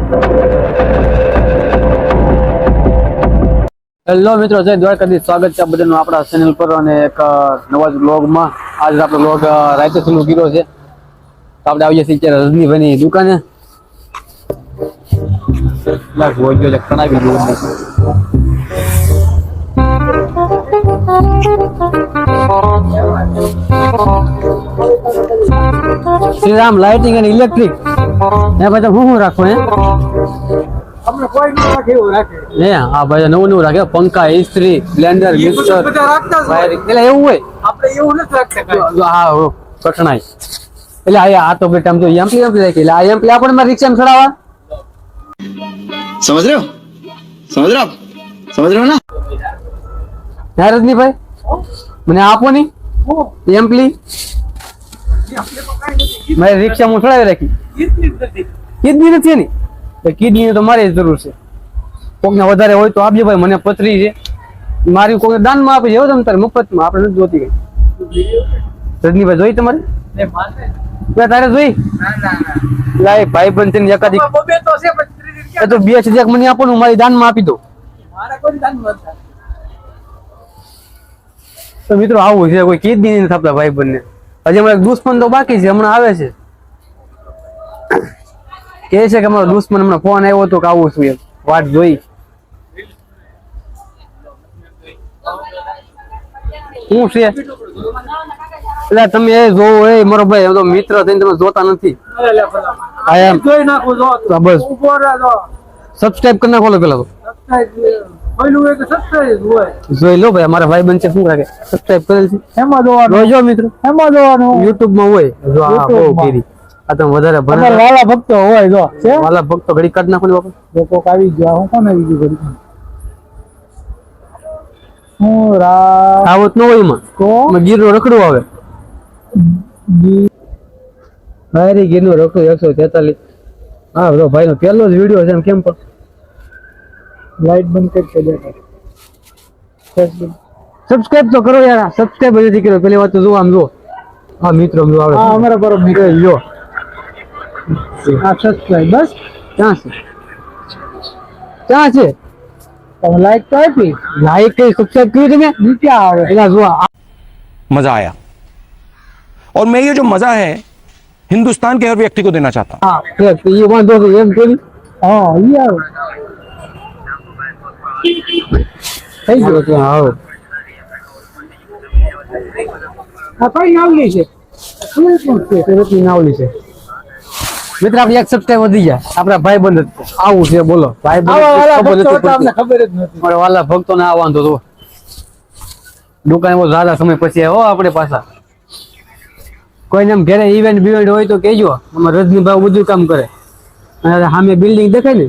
Hello મિત્રો, જય દ્વારકાધીશ. સ્વાગત છે બધાનું આપણા ચેનલ પર અને એક નવા જ વ્લોગમાં. આજે આપણો વ્લોગ રાતે ચાલુ કર્યો છે. તો આપણે આવીએ છીએ અત્યારે રજનીભાઈની દુકાને. શ્રીરામ લાઇટિંગ અને ઇલેક્ટ્રિક એ બધા શું રાખો હે? આપણે કોઈ ન રાખે એવું રાખે. હે હા ભાઈ, નવું નવું રાખે. પંખા, ઇસ્ત્રી, બ્લેન્ડર, મિક્સર, બધા રાખતા જ હોય. એટલે એવું હોય. આપણે એવું નથી રાખતા કાંઈ. હા કઠણાઈ એટલે આ તો બેટા આમ તો એમ્પલી રાખી. એટલે આ એમ્પલી આપણે મારી રિક્ષામાં ચડાવવા. समझ रहे हो समझ रहे हो आप समझ रहे हो ना હે રજનીભાઈ, મને આપો ની એમ્પલી. મારી રિક્ષા હું ચડાવી રાખી. કિડની જ નથી. કિડની નથી એની. કિડની તો મારે જરૂર છે. કોકને વધારે હોય તો આપજો ભાઈ, મને પથરી છે. મારી કોઈને દાનમાં આપી છે તમે તારે મફતમાં. આપણે નથી જોતી કઈ. રજનીભાઈ જોઈ તમારે? એ માને. તારે જોઈ? ના. લાય ભાઈ બંધ થઈને એકાદી બબે તો છે પણ ત્રીજી એ ક્યાં? તો 2000 મને આપો ને, હું મારી દાનમાં આપી દઉં. મારે કોઈ દાન ન થાય. તો મિત્રો આવું છે, કોઈ કિડની નથી આપતા ભાઈ બંને. હજી હમણાં દુશ્મન તો બાકી છે, હમણાં આવે છે. કે છે કે અમારો દુશ્મન હમણાં ફોન આવ્યો હતો કે આવું છું એમ. વાત જોઈ શું છે એટલે તમે એ જોવો એ મારો ભાઈ, તો મિત્ર થઈને તમે જોતા નથી. અરે લે ભલા. આ એમ જોઈ નાખું જો. તો બસ ઊભો રહે જો. સબસ્ક્રાઇબ કરી નાખો પેલા તો. સબસ્ક્રાઇબ પહેલું હોય કે સબસ્ક્રાઇબ હોય. જોઈ લો ભાઈ, અમારા ભાઈ બન છે શું રાખે સબસ્ક્રાઇબ કરેલ છે. એમાં જોવાનું. જોજો મિત્રો, એમાં જોવાનું. YouTube માં હોય. જો આ બહુ YouTube માં. કીરી. આ તમે વધારે અમારા ભણે વાલા ભક્તો હોય જો. છે? વાલા ભક્તો ઘડી કાઢ નાખો ને બાપા. લોકો આવી ગયા. હું કોણ આવી ગયું ઘડી? હું રા આવત ન હોય એમાં. તો એમાં ગીરનું રખડું આવે. ભાઈ ગીરનું રખડું 143. હા તો ભાઈ નો પહેલો જ વિડીયો છે એમ કેમ પણ. લાઈટ બંધ કરી દેતા. ફેસબુક. સબસ્ક્રાઇબ તો કરો યાર. સબસ્ક્રાઇબ નથી કર્યો. પેલી વાત તો જો આમ જો. હા મિત્રો આમ જો આવે. હા અમારા બરોબર એ જો આ સબસ્ક્રાઇબ બસ. ક્યાં છે? ક્યાં છે? તમે લાઈક તો આપી. લાઈક કરી સબસ્ક્રાઇબ કર્યું તમે? નીચે આવે. એલા જો मजा आया और मैं ये जो मजा है हिंदुस्तान के हर व्यक्ति को देना चाहता हूं હા એ વાંધો કે એમ કરી હા ઈ આવે. થઈ ગયો છે. હા આ કઈ નાવલી છે? શું છે? સુરતની નાવલી છે. મિત્ર આપણે એક સબસ્ક્રાઇબ વધી ગયા. આપણા ભાઈ બંધ આવું છે. બોલો ભાઈ આવા વાલા બંધ ભક્તો હતા, અમને ખબર જ નથી. મારા વાલા ભક્તો ને આ વાંધો તો દુકાન બહુ સારા સમય પછી આવ્યો આપણે પાછા. કોઈને એમ ઘરે ઇવેન્ટ બિવેન્ટ હોય તો કહેજો. અમારે રજનીભાઈ બધું કામ કરે. અને સામે બિલ્ડિંગ દેખાય ને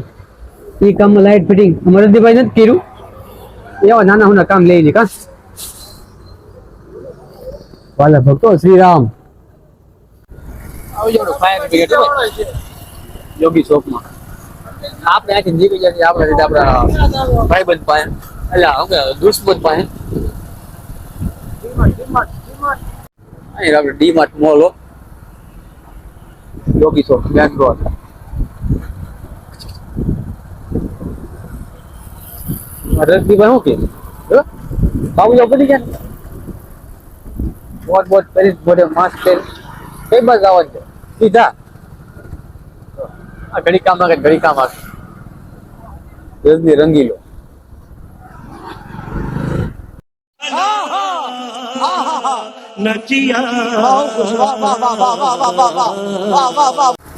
એ કામમાં લાઇટ ફિટિંગ અમારે રજનીભાઈ નથી કર્યું. એવા નાના નાના કામ લઈ લે કા વાલા ભક્તો. શ્રીરામ આવજો ફાયર બ્રિગેડ યોગી ચોકમાં. આપણે આખી નીકળી જાય આપણા ભાઈબંધ પાસે, એટલે શું કે દુશ્મન પાસે. અહીં આપણે ડીમાર્ટ મોલ હો, યોગી ચોક બેંગ્લોર. રજનીભાઈ શું કે બાબુ બધી ગયા બોટ બોટ કરી બોડે માસ્ક પહેરી કઈ બાજુ આવવાનું છે? સીધા આ ઘડી કામ આગળ ઘડી કામ આગળ રજની રંગીલો.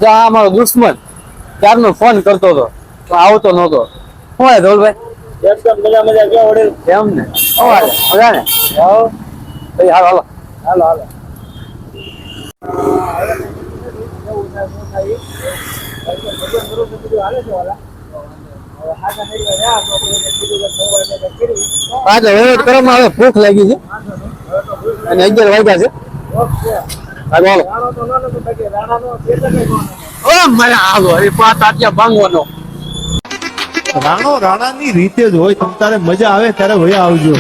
આ મારો દુશ્મન ક્યારનો ફોન કરતો હતો આવતો નતો. શું હોય ધોલભાઈ? એકદમ મજા કેવા વડે. એમ ને મજા ને. ભાઈ હાલો હાલો હાલો હાલો. આજે વેટ કરવામાં આવે. ભૂખ લાગી છે અને 11 વાગ્યા છે. હાલો હાલો મને આવો એ પાત આટલા ભાંગવાનો. રાણો રાણાની રીતે જ હોય. તમ તારે મજા આવે ત્યારે વયા આવજો.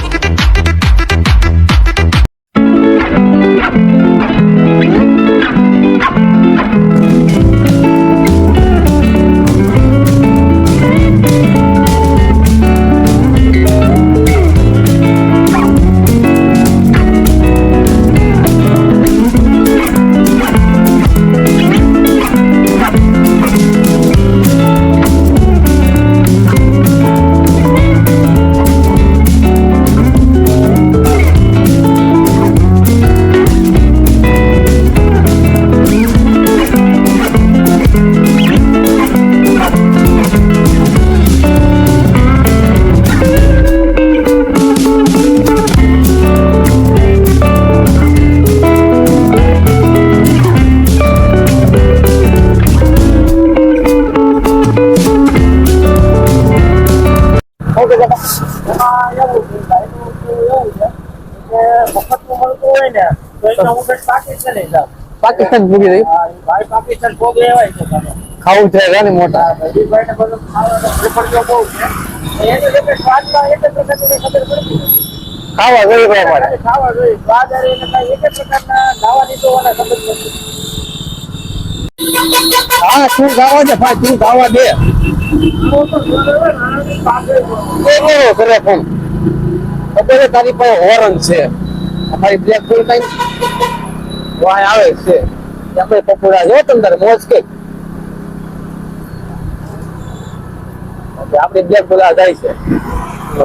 એમાં એવું છે ભાઈનું એવું છે કે મફતનું મળતું હોય ને તો એના વગર પાકિસ્તાન જાવ. પાકિસ્તાન પૂરી રહી ભાઈ પાકિસ્તાન ભોગે એવાય છે તમે. ખાવું છે ને મોટા ભાઈને બધું ખાવાનો ભૂખડ્યો બહુ છે. એને લીધે સ્વાદમાં એક જ પ્રકારની ખબર પડતી નથી. ખાવા જોઈએ ભાઈ અમારે ખાવા જોઈએ સ્વાદ અરે એને કાંઈ એક જ પ્રકારના ખાવાની તો મને ખબર નથી. હા તું ખાવા દે ભાઈ તું ખાવા દે કરે ફોન અત્યારે તારી પાસે હોરન છે અમારી બ્લેક ફૂલ કઈ વાય આવે છે આપણે પકોડા જો તમે તારે મોજ કે આપડી બ્લેક ફૂલ જાય છે તો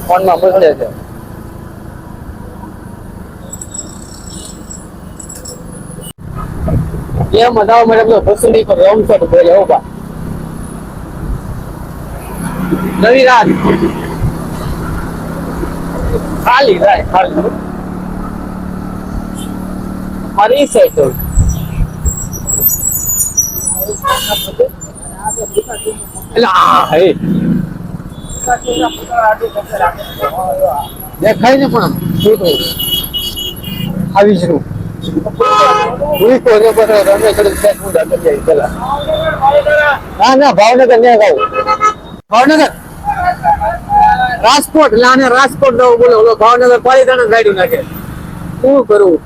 ફોનમાં મોકલે છે કેમ મજાઓ મેડમ પસંદી પર રમ છો બોલે હો બા નવી રાત ખાલી રાય ખાલી મારી છે તો એટલે આ હે દેખાય ને પણ શું તો આવી જ રૂ પૂરી તો ને બસ રમે કરી સેટ મુડા કરી જાય પેલા ના ના ભાવનગર ને ગાવ ભાવનગર રાજકોટ લાને રાજકોટ નો બોલો ઓલો ભાવનગર પાલીતાણા ગાડી નાખે શું કરું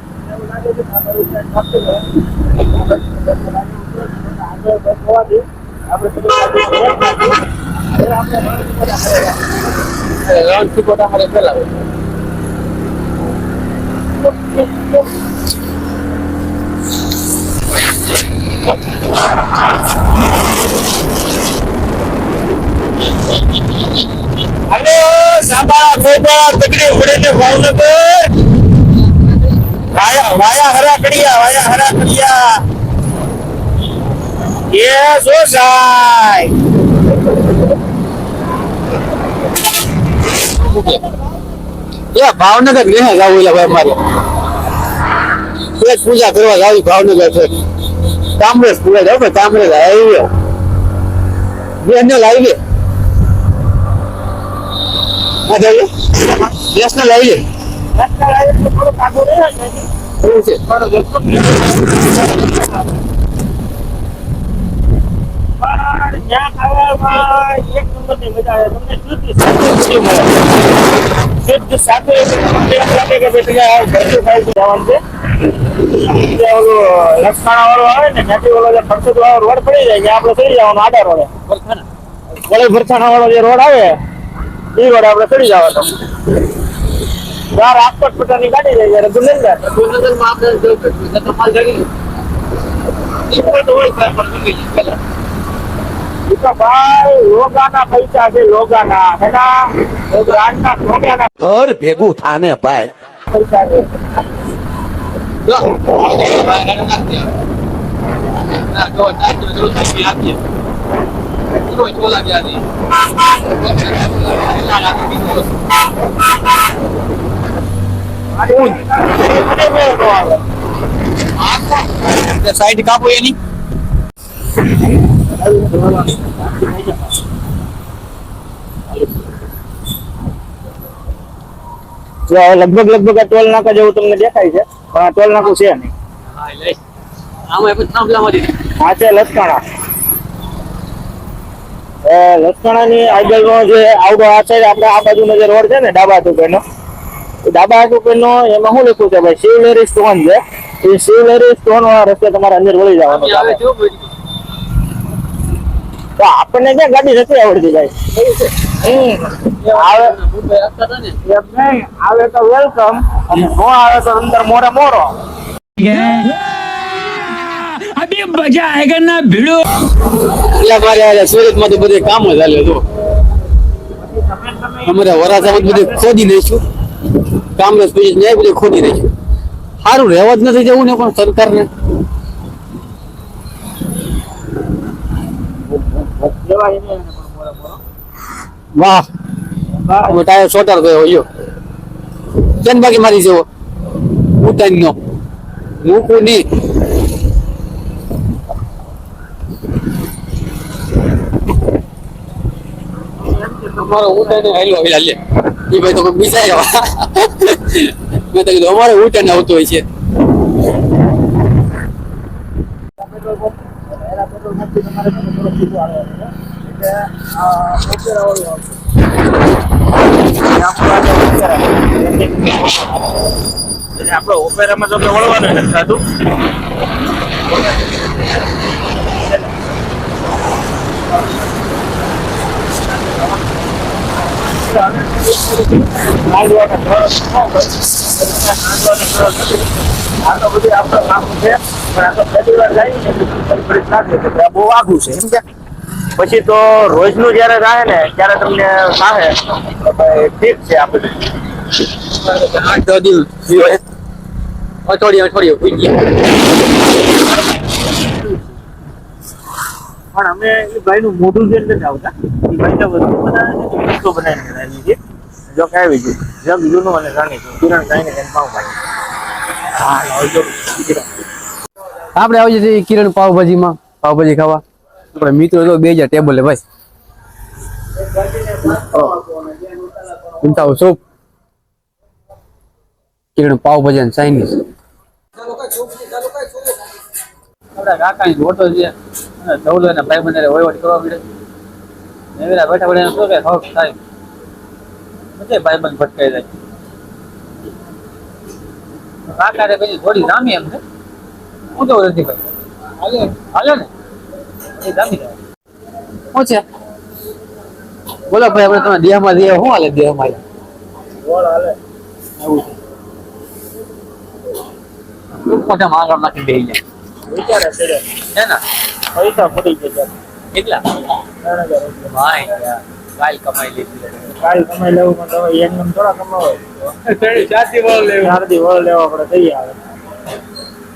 हेलो साबा गोबा तकड़ी उड़े ने भावनगर वाया वाया हरा कड़िया ये सो साई એ ભાવનગર ને જાવું એટલે ભાઈ મારે એક પૂજા કરવા જાવી ભાવનગર છે કામરેજ પૂજા જાવ Kamrej highway national highway national highway થોડું કાઢો રહે છે એવું છે પણ જ્યાં ખાવામાં એક નંબરની મજા આવે તમને શુદ્ધ સાથે લાગે કે બેઠી જાય ઘરથી ખાઈ જવાનું છે ઓલું લસકાણા વાળો આવે ને ત્યાંથી ઓલો જે ખડસદ વાળો રોડ પડી જાય ત્યાં આપણે ચડી જવાનું આડા રોડે વળી ભરથાણા વાળો જે રોડ આવે એ રોડ આપણે ચડી જવાનો રાજકોટ પટાની ગાડી જાય જયારે ગુનેગાર ભાવનગરમાં આપણે માલ જગી ભાઈ લોગાના પૈસા છે લોગાના એના બ્રાન્ડના સોનાના घर भेगू थाने पाए પૈસા છે સાઈડ કાપો એની લગભગ આ ટોલ નાકા જેવું તમને દેખાય છે પણ આ ટોલ નાકું છે નહીં આમાં થાંભલામાંથી આ છે લસકાણા લસકાણાની આગળનો જે આવડો આ સાઈડ આપણે આ બાજુનો જે રોડ છે ને ડાબા ટુકેનો એમાં શું લખ્યું છે ભાઈ શિવલેરી સ્ટોન છે એ શિવલેરી સ્ટોન વાળા રસ્તે તમારે અંદર વળી જવાનું છે. તો આપણને ક્યાં ગાડી નથી આવડતી ભાઈ આવે તો વેલકમ અને નો આવે તો અંદર મોરે મોરો अभी मजा आएगा ना भिड़ो એટલે મારે સુરત માં તો બધે કામ જ હાલે તો અમારે વરાછામાં બધે ખોદી દઈશું કામરેજ પછી ન્યાય બધે ખોદી દઈશું સારું રહેવા જ નથી જવું ને પણ સરકારને વાહ ટાયર સોટાર ગયો યો કેમ બાકી મારી જેવો ઉતારી નો મૂકું નહીં તમારો ઉઠાઈને હેલો લે એ ભાઈ તો બીજા આવ્યા મેં તો કીધું અમારે ઉઠાઈને આવતો હોય છે આપડે ઓપેરામાં તો વળવાનું નથી થતું. બહુ આઘું છે એમ કે પછી તો રોજનું જયારે થાય ને ત્યારે તમને થાય ઠીક છે આ બધું. 8 દિવસ અઠવાડિયે ઉઈ ગયા પણ અમે એ ભાઈ નું મોઢું જોઈને નથી આવતા. એ ભાઈ તો વસ્તુ બનાવીને છે. જો કે આવી ગયું જગ જૂનું અને જાણીતું કિરણ ગાઈને પાવભાજી. હા આવજો. આપણે આવી જઈએ કિરણ પાવભાજીમાં પાવભાજી ખાવા આપણે મિત્રો તો 2000 ટેબલ ભાઈ ચિંતા સૂપ કિરણ પાવભાજી અને ચાઇનીઝ આપણા કાકાની હોટલ છે અને ચૌદ ના ભાઈ બંને વહીવટ કરવા મળે એવેલા બેઠા બેઠા શું કે હક થાય બધે ભાઈ બંધ ભટકાઈ જાય કાકાને પછી થોડી જામી એમ છે હું તો નથી ભાઈ હાલે ને એ જામી જાય શું છે બોલો ભાઈ આપણે તમે દેહમાં દે શું હાલે દેહમાં બોલ હાલે એવું છે મોટા માંગણ નાખી દે જાય વિચારે છે હે ને પૈસા પડી ગયા કેટલા 3000 રૂપિયા. ભાઈ કાલ કમાઈ લીધી કાલ કમાઈ લેવું પણ તમે એમ થોડા કમાવો. ચારથી વળ લેવું 4 દી વળ લેવા પડે થઈ આવે.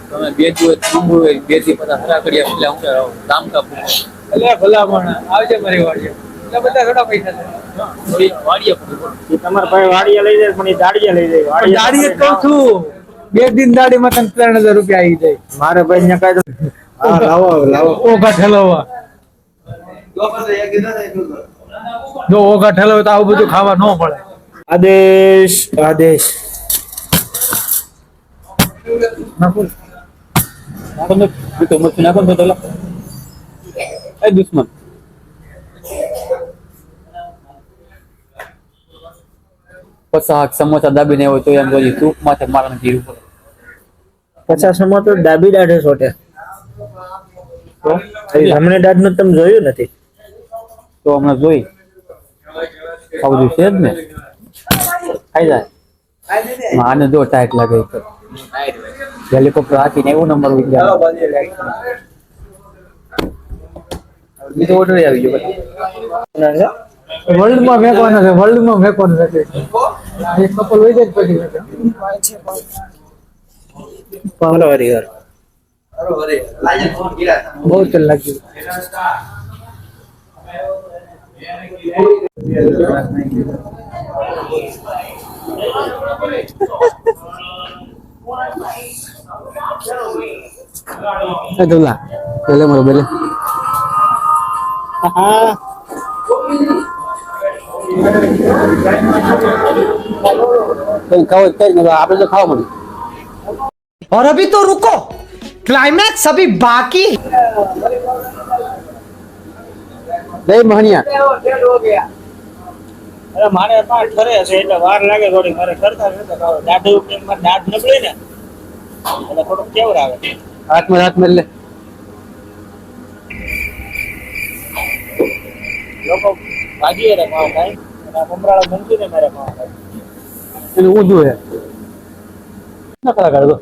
તમે 2 દિવસ ઊંઘું હોય 2 થી પછી હરા કર્યા એટલે હું કામ કાપું એટલે ભલા પણ આવજે મારી વાડીએ એટલે બધા થોડા પૈસા છે વાડીએ એ તમારા ભાઈ વાડીએ લઈ જાય પણ એ દાડીએ લઈ જાય. દાડીએ કહું છું 2 દિન દાડીમાં તને 3000 રૂપિયા આવી જાય મારે ભાઈ ને કાંઈ હા લાવો લાવો ઓઘા ઠલવવા જો ઓઘા ઠલવે તો આવું બધું ખાવા ન પડે આદેશ આદેશ નાખો તો મત નાખો તો પેલા એ દુશ્મન પચાસ સમોસા દાબીને હોય તો એમ જોઈ સૂપ માથે મારવાનું જીરું પડે 50 માં તો ડાબી દાઢે સોટે તો જમણી દાઢ નું તમે જોયું નથી તો હમણાં જોઈ આ બધું છે જ ને ખાઈ જાય આને જો ટાઈટ લાગે હેલિકોપ્ટર હાકીને એવું નંબર બીજો ઓર્ડર આવી ગયો વર્લ્ડ માં ફેંકવાના છે વર્લ્ડ માં ફેંકવાના છે એક કપલ હોય જાય પછી પાવલો હરિહર બહુ ચલ લાગ્યું Itulah, boleh mau boleh. Kau apa जो खाओ मत. और अभी तो रुको, क्लाइमैक्स अभी बाकी. नहीं महनिया. અરે મારે પાઠ કરે છે એટલે વાર લાગે થોડી મારે કરતા દાઢ ઉપર દાઢ નબળી ને એટલે થોડું કેવર આવે हाथ में ले. લોકો ભાગીએ રે પાવ ખાય અને મમરાળા બનતી ને મારે પાવ ખાય ini ujung ya. Nak kalau kalau.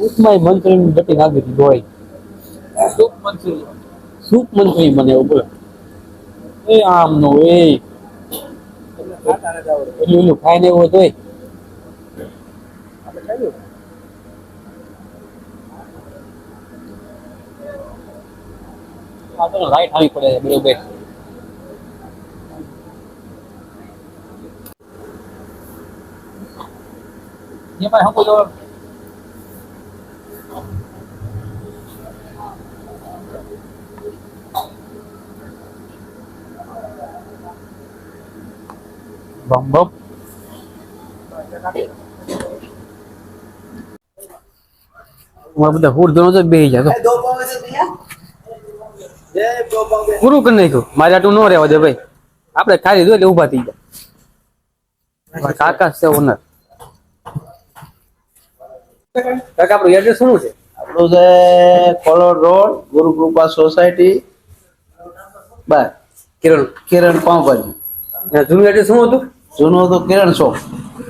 Usmai menteri betul nak gitu boy. Sup menteri mana ubah. Am no Lu ખાઈ ને એવો તોય આ તો રાઈટ આવી પડે બરોબર ये भाई हमको जो બમ બમ બધા ફૂડ ધોનો તો બેહી જાય તો પૂરું કરી નાખ્યું મારે આટલું ન રહેવા દે ભાઈ આપણે ખાઈ લીધું એટલે ઊભા થઈ ગયા કાકા છે ઓનર કાકા આપણું એડ્રેસ શું છે આપણું છે કોલોડ રોડ ગુરુ કૃપા સોસાયટી બસ કિરણ કિરણ પાઉંભાજી અને જૂનું એડ્રેસ શું હતું જૂનું હતું કિરણ શોપ.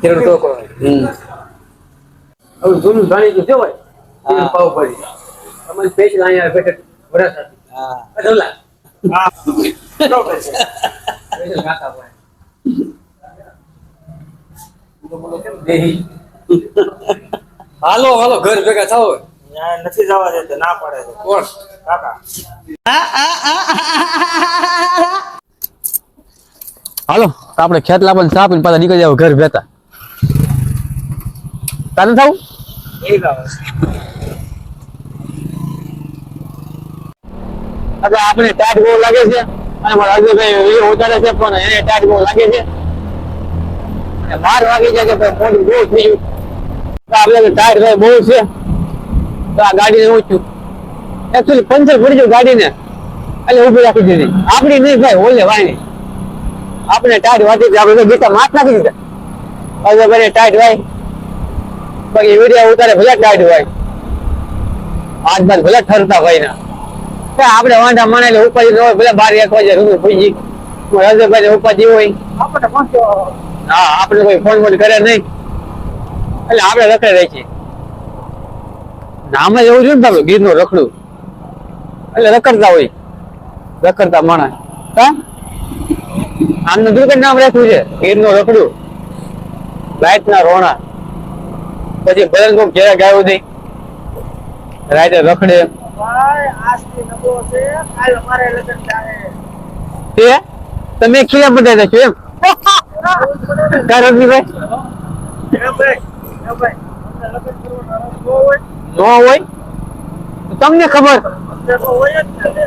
કિરણ ટોકો હવે જૂનું જાણીતું છે ભાઈ કિરણ પાવભાજી તમારી સ્પેશિયલ અહીંયા બેઠે વરાસા હા અઢલા સ્પેશિયલ કાકા ભાઈ દેહી હાલો હાલો ઘર ભેગા થાવ ત્યાં નથી જવા દેતા, ના પાડે છે કોણ કાકા. હાલો આપણે ખેતલા પણ સાપીને પાછા નીકળી જાવ ઘર ભેતા તારે થાવું એટલે આપણે ટાઈટ બહુ લાગે છે અને મારા અજયભાઈ ઉતારે છે પણ એને ટાઈટ બહુ લાગે છે 12 વાગી જાય કે ભાઈ મોડું બહુ થઈ ગયું તો આપણે ટાઈટ ભાઈ બહુ છે તો આ ગાડીને ઊંચું એકચ્યુઅલી પંચર પડી ગયું ગાડીને એટલે ઊભી રાખી દીધી આપણી નહીં ભાઈ ઓલે વાયની આપણે ટાઈટ વાંચી આપણે તો ગીતા માથ નાખી દીધા અજયભાઈ ટાઈટ વાય બાકી વિડીયો ઉતારે ભલે ટાઈટ હોય હાથ બાદ ભલે ઠરતા હોય ને આપણે વાંધા માને ઉપાધિ ન હોય ભલે 12-1 વાગે રૂમ પહોંચી રજભાઈ ઉપાધિ હોય હા આપણે કોઈ ફોન બોન કરે નહીં એટલે આપણે રખડે રહી છીએ નામ જ એવું છે ને તમે ગીર નું રખડું એટલે રખડતા હોય રખડતા માણસ હા આમનું દુર્ગંધ નામ રાખ્યું છે ગીર નું રખડું લાઈટ ના રોણા પછી ભલે કોક જરા ગાયું નહીં રાતે રખડે ભાઈ આજથી નબળો છે, કાલ અમારે લગ્ન થાય. તે તમે ખીલા બધા છો એમ કારણ ભાઈ એમ ભાઈ, એમ ભાઈ, અમને લગ્ન કરવાનો રસ ન હોય, ન હોય તો તમને ખબર અમને તો હોય જ ને.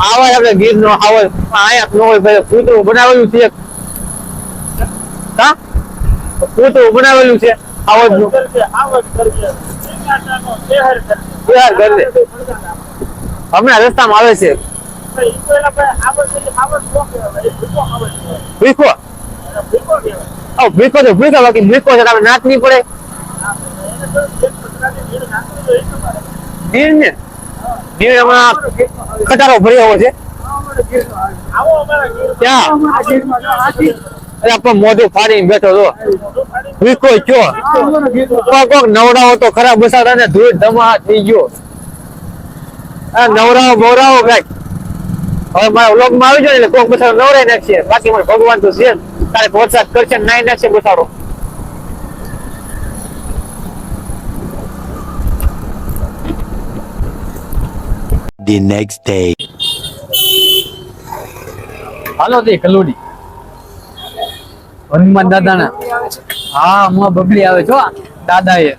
આવા આપણે ગીર નો આવે આયા ન હોય ભાઈ પૂતળું બનાવેલું છે હા પૂતળું બનાવેલું છે આવડ નું કરજે, આવડ કરજે, સિંગાટાનો શહેર કરજે. તૈયાર કરજે. હમણાં રસ્તામાં આવે છે ભાઈ, ઈ તો એના ભાઈ આવડ એટલે આવડ ન કહેવાય, એ ભીખો આવડ કહેવાય. ભીખો એને ભીખો કહેવાય. ભીખો તો ભીખો બાકી ભીખો છે આપણે નાચ નહીં પડે એને તો એક પતરાની ભીડ નાખવી જોઈએ તમારે. ગીર ને ગીર હમણાં ખટારો ભર્યો હોય છે આવો અમારા ગીરમાં. ક્યાં આ ગીરમાં જો હાથી. અરે પણ મોઢું ફાડીને બેઠો છો ભીખો કયો કોક નવડાવો તો ખરાબ બસાડા ને ધૂળ ધમા થઈ ગયો આ નવરાવો બવરાવો કઈક હવે મારા વ્લોગ માં આવી જાય એટલે કોક બસાડો નવરાઈ નાખશે બાકી મને ભગવાન તો છે જ. તારે વરસાદ કરશે ને નાઈ નાખશે બસાડો The next day. હાલો તે કલોડી હનુમાન દાદા ના હા મોં બબલી આવે છો દાદા એ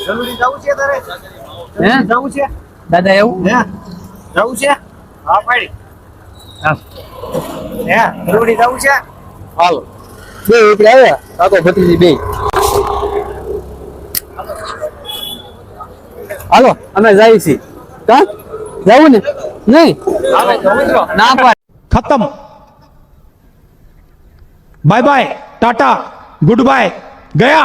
જલ્દી જવું છે તારે? હે જવું છે? દાદા એવું હે? જવું છે? હા પાડી. હા હે? જલ્દી જવું છે? હાલો બે એટલે આવ્યા કાકો ભત્રીજી બે હાલો અમે જાય છીએ કા જવું ને નહીં ના પાડ खत्म bye bye tata goodbye गया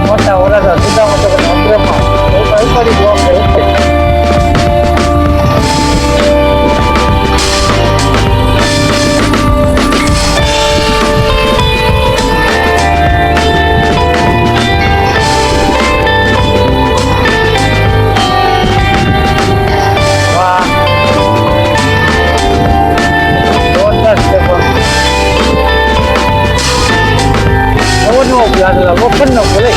મોટા ઓરડા સીધા મોટા અંદરમાં ઉપાડી બ્લોક છે વખત નો ભલે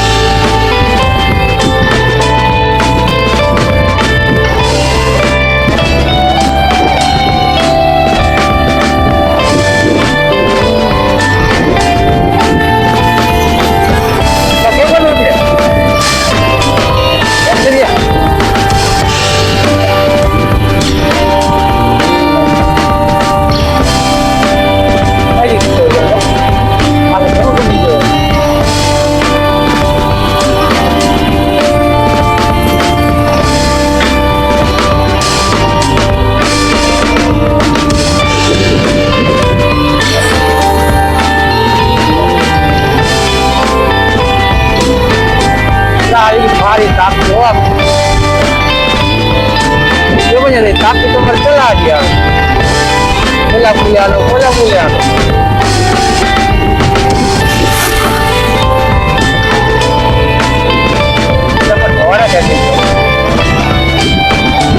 ઓલા મૂલે હાલો ઓલા મૂલે હાલો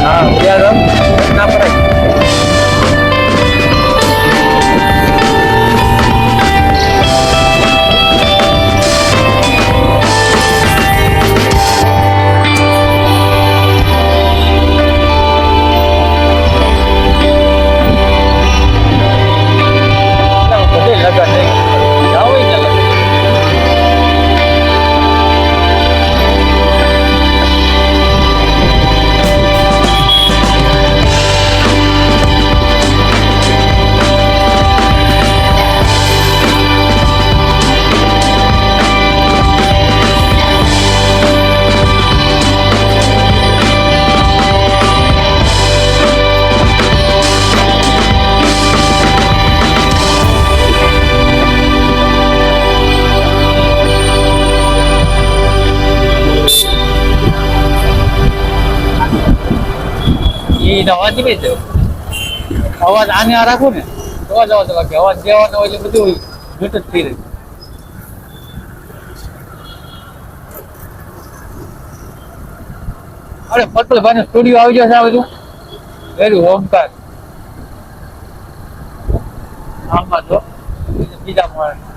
હા ઉદ્યા ના પડાય અવાજ નહીં કઈ અવાજ આને આ રાખો ને અવાજ બાકી અવાજ દેવાનો હોય એટલે બધું જૂટ જ થઈ રહ્યું અરે પટલભાઈ નો સ્ટુડિયો આવી જશે આ બધું વેરું ઓમકાર આમાં તો બીજા મળે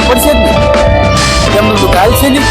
પડશે જ ને કેમ બધું કાલ છે ને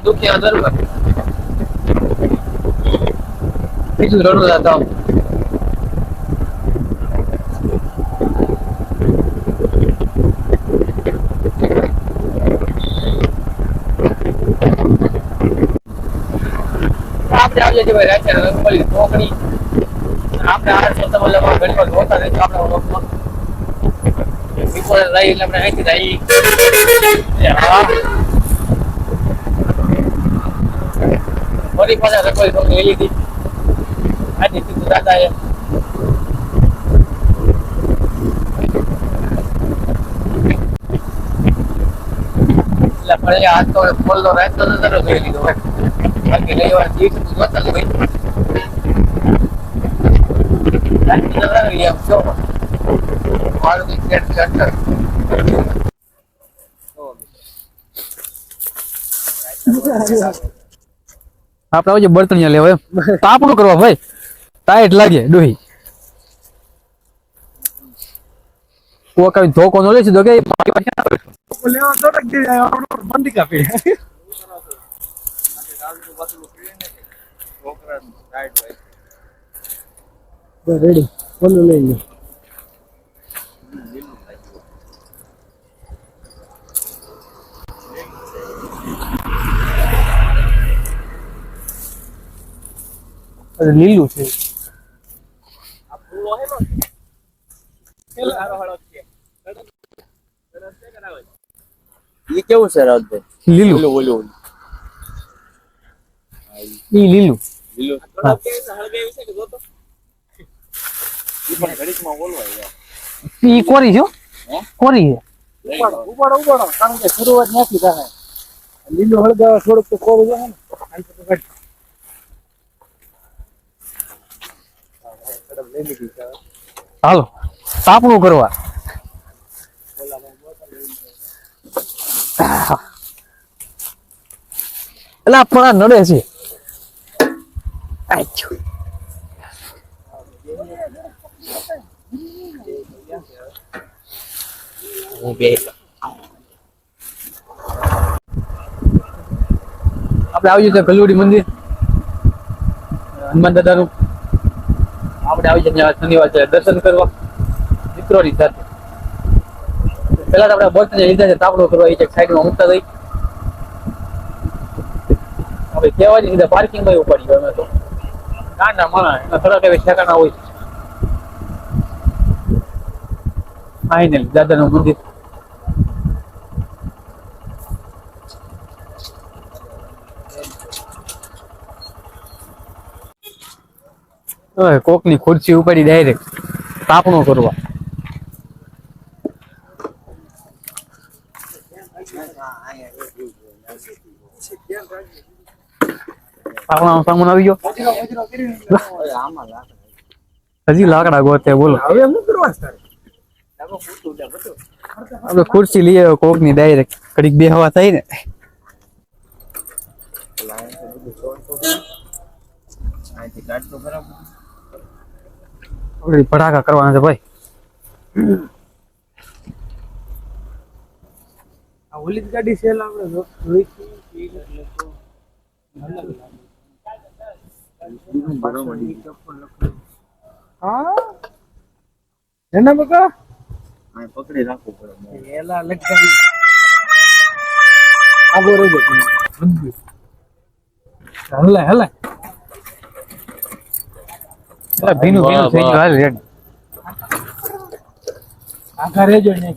दुखी आदर બીજું રડું જાતા આપણે આવી જઈએ ભાઈ રાતે રંગોળી ઢોકળી આપણે આ સત્તા મતલબ ઘણી વાર હોતા નથી આપણે લોકમાં વિપોરે લઈ એટલે આપણે અહીંથી જઈ હા વળી પાછા રખોઈ તો લઈ લીધી આજે સીધું દાદા એ એટલે પડે હાથ તો ખોલતો રાખતો નતો લઈ લીધો બાકી લઈ વાર દીક જોતા જ ભાઈ બાકી તો રહી એમ છો મારું એક સેટ સેટ આપણે આવજો બર્તનિયા લેવા એમ તાપણું કરવા ભાઈ ટાઈટ લાગે ડોહી કોક આવી ધોકો નો લેશે તો કે લેવા તો બંધી કાપી રેડી બોલો લઈ લો લીલું છે ये કેવું છે રાજભાઈ લીલું ઓલું ઈ લીલું ઈ કોરી છે કોરી છે ઉપાડો કારણ કે શરૂઆત નથી થાય લીલું હળગાવા થોડુંક તો કોરું જાય ને હાલો તાપણું કરવા એટલે આપણા નડે છે આપણે આવી જઈએ ગલુડી મંદિર હનુમાન દાદાનું આપણે આવી જઈએ શનિવાર છે દર્શન કરવા મિત્રોની સાથે પેલા તો આપણે બર્તન લીધા છે તાપણું કરવા એ સાઈડમાં મૂકતા જઈ આપણે કહેવાની સીધા પાર્કિંગમાં ઉપાડી ગયો અમે તો નાના માણસ એના થોડાક એવી ઠેકાણા હોય ફાઇનલ દાદાનું મંદિર કોકની ખુરશી ઉપાડી ડાયરેક્ટ તાપણું કરવા તાપણા સામાન આવી ગયો હજી લાકડા ગોતે બોલો હવે શું કરવા આપણે ખુરશી લઈ આવ્યો કોક ની ડાયરેક્ટ ઘડીક બેહવા થાય ને ભડાકા કરવાના છે ભાઈ આ ઓલી જ ગાડી સેલ આપણે જોઈ હા એના બકા પકડી રાખવું પડે એલા લટકાવી આગો રેજો હલે હલે ભીનું ભીનું થઈ ગયું હાલ રેડ આખા રેજો ને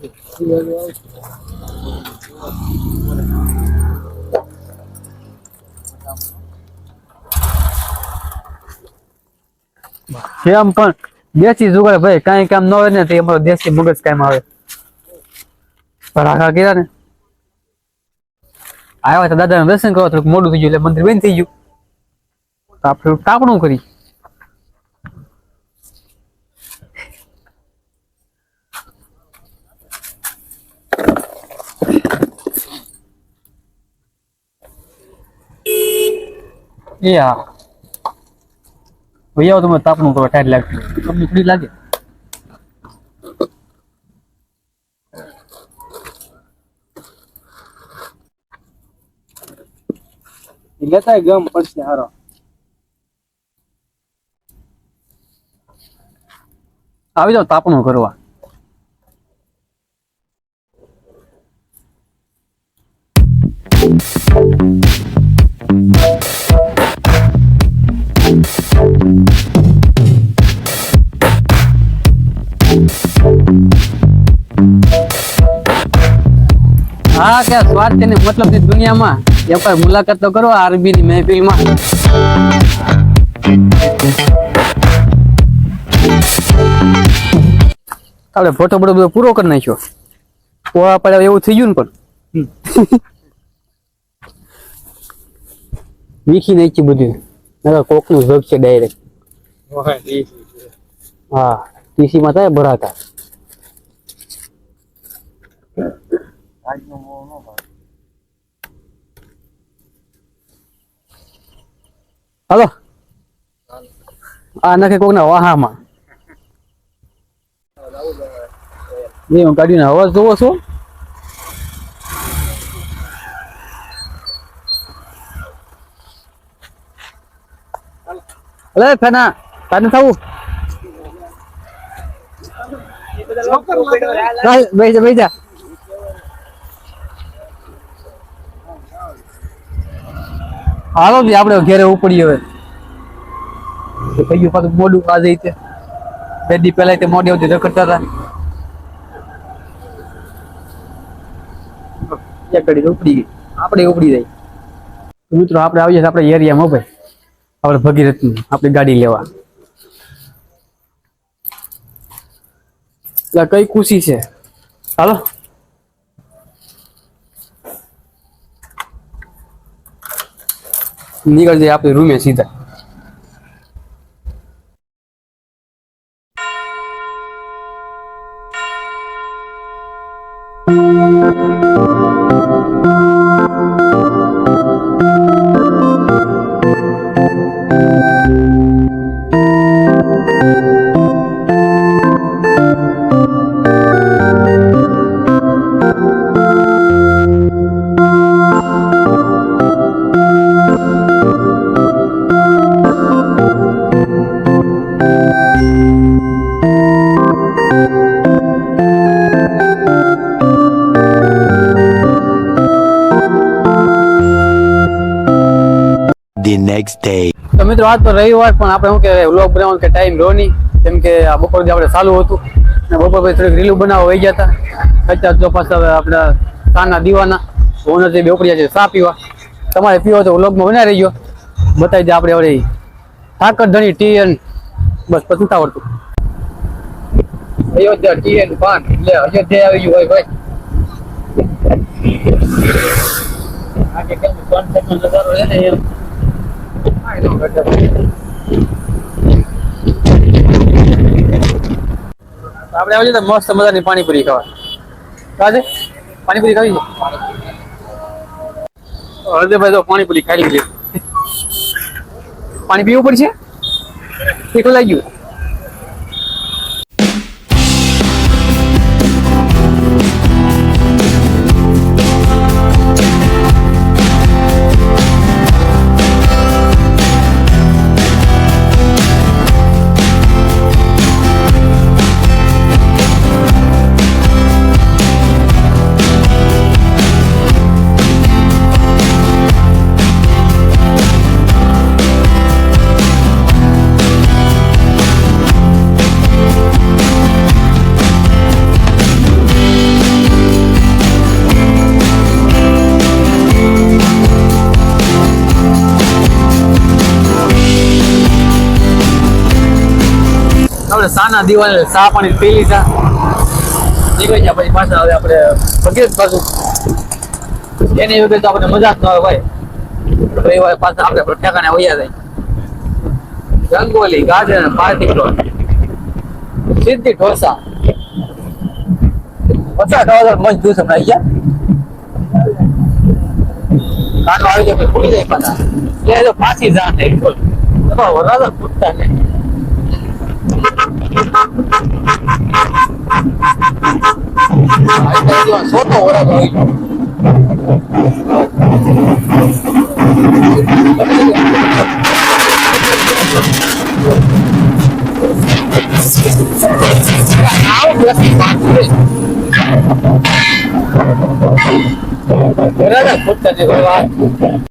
આમ પણ દેશી જુગાડ ભાઈ કઈ કામ ન હોય ને તે અમારો દેશી મગજ કામ આવે ભડાકા કર્યા ને આવ્યા તો દાદા દર્શન કરવા થોડુંક મોડું થઈ ગયું એટલે મંદિર બંધ થઈ ગયું તો આપણે તાપણું કરી એ હા ભાઈ આવો તમે તાપણું કરવા ટાઈટ લાગતું તમને ફ્રી લાગે લેતા ગમ પડશે હારો આવી જાવ તાપણું કરવા હા કે સ્વાર્થ ને મતલબ ની દુનિયામાં એક વાર મુલાકાત તો કરો આરબી ની મહેફિલમાં આપણે ફોટો બધો પૂરો કરી નાખ્યો. પોળા પડ્યા એવું થઈ ગયું ને પણ વીખી નાખી બધું. કોક નું જગ છે ડાયરેક્ટ. હા ટીસી માં થાય ભરાતા. હાલો આ નાખે કોક ના વાહામાં. હું કાઢીને અવાજ જોવો છો? અલે ફેના તાને થવું બેસી જા. હાલો બી આપણે ઘેરે ઉપડીએ હવે. કયું પાછું મોડું આ જઈ બે દી પહેલા તે મોડી આવતી રખડતા હતા. એક ઘડી ઉપડી ગઈ આપણે ઉપડી જાય. મિત્રો આપણે આવીએ આપણે એરિયામાં ભાઈ આપણે ભગીરથ આપણી ગાડી લેવા. કઈ ખુશી છે. હાલો નીકળ જાય આપણે રૂમે સીધા. The next day. તો મિત્રો આજ તો રવિવાર પણ આપણે શું કે વ્લોગ બનાવવાનો કે ટાઈમ રહ્યો નહીં. કેમ કે આ બપોર આપણે ચાલુ હતું ને બપોર પછી થોડીક રીલું બનાવવા વહી ગયા હતા. અત્યારે તો પાછા આપણા સાના દીવાના ઓનર જે બે ઉપડ્યા છે ચા પીવા. તમારે પીવો તો વ્લોગમાં બનાવી રહીજો. બતાવી દે આપણે હવે ઠાકર ધણી ટી એન બસ પછી નથી આવડતું. અયોધ્યા ટી એન પાન એટલે અયોધ્યા આવી ગયું ભાઈ. આજે કેમ કોન્સેપ્ટનો નજારો છે ને એમ આપણે આવી તો મસ્ત મજાની પાણીપુરી ખાવા. કાજે પાણીપુરી ખાવી છે. હૃદયભાઈ તો પાણીપુરી ખાઈ લીધી. પાણી પીવું પડશે. કેટલું લાગ્યું? આપણે સાના દિવાળી ચા પાણી પી લીધા. નીકળી ગયા પછી પાછા હવે આપણે ભગીરથ પાછું. એની વગર તો આપણે મજા જ ન આવે ભાઈ. રવિવારે પાછા આપણે ઠેકાણે વયા જાય. રંગોલી ગાજર પાર્ટી પ્લોટ સિદ્ધિ ઢોસા 50,000 મસ્ત દિવસ હમણાં ગયા. કાંડો આવી જાય ફૂટી જાય પાછા. એ તો પાછી જા નહીં વરાદા ફૂટતા નહીં. સોતો વરાદો આવી ગયો. બરાબર ફૂટતા નહીં.